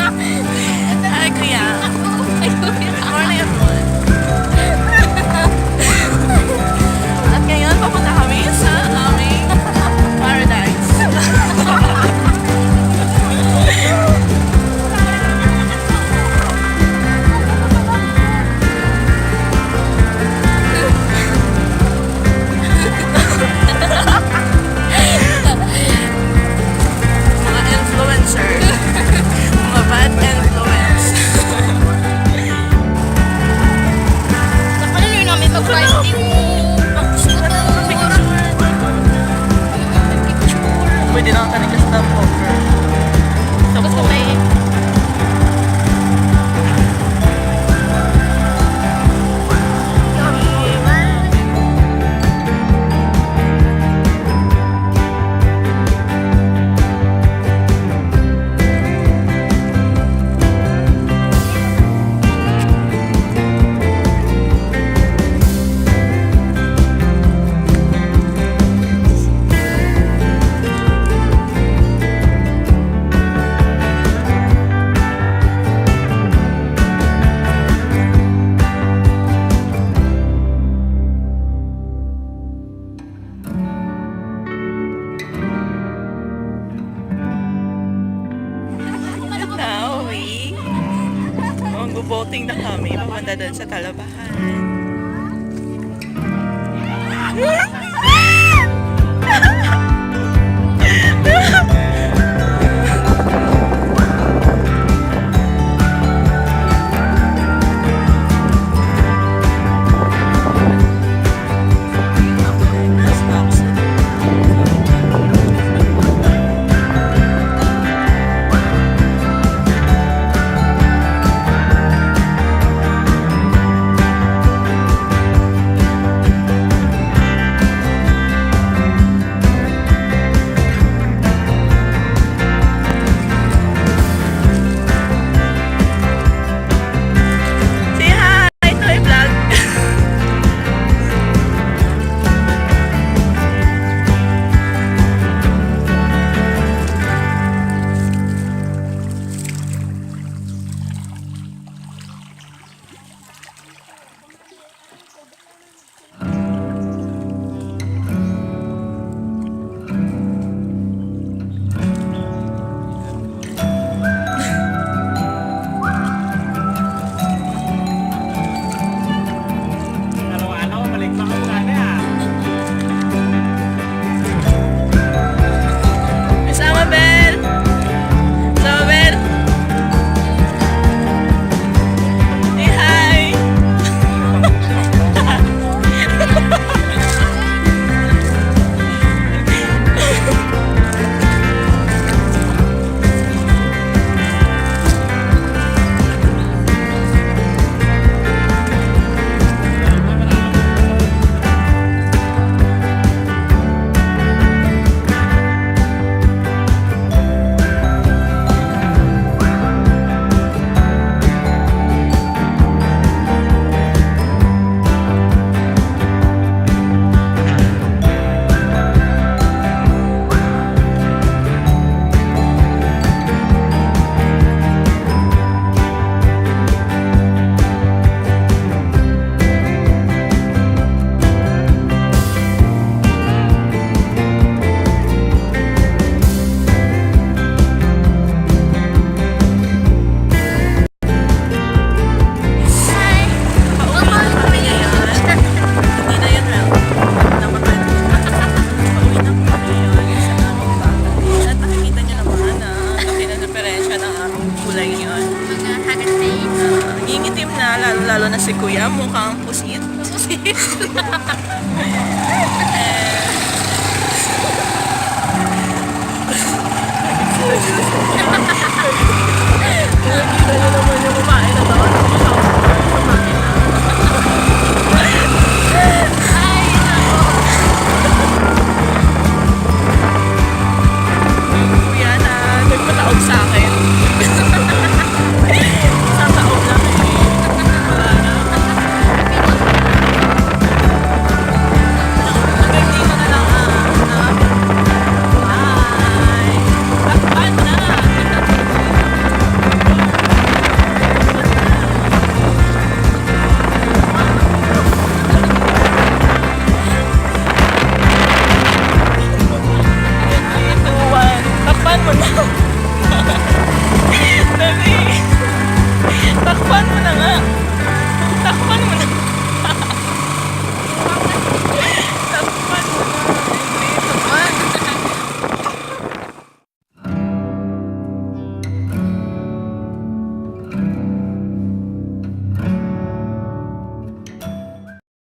Hi, Kuya. Good morning, everyone. At ngayon, papunta kami sa aming paradise. Mga influencer. Mga bad influence. Napanood namin mag-fighting mo. Pwede na ka nag-stop over. Gusto may... Now we mag-boating na kami papunta doon sa Talabahan. Say hi to my vlog. Araw-araw, balik pa kami sana. Kasama Bel. Kasama Bel. Say hi. Pauwi kami ngayon. Hindi na yun, Mel. Pauwi na kami ngayon sa aming bahay. At nakikita nyo naman na laki na diferensya ng aming kulay ngayon. Mga haggard face. Nangingitim na, lalo na si Kuya, mukhang pusit.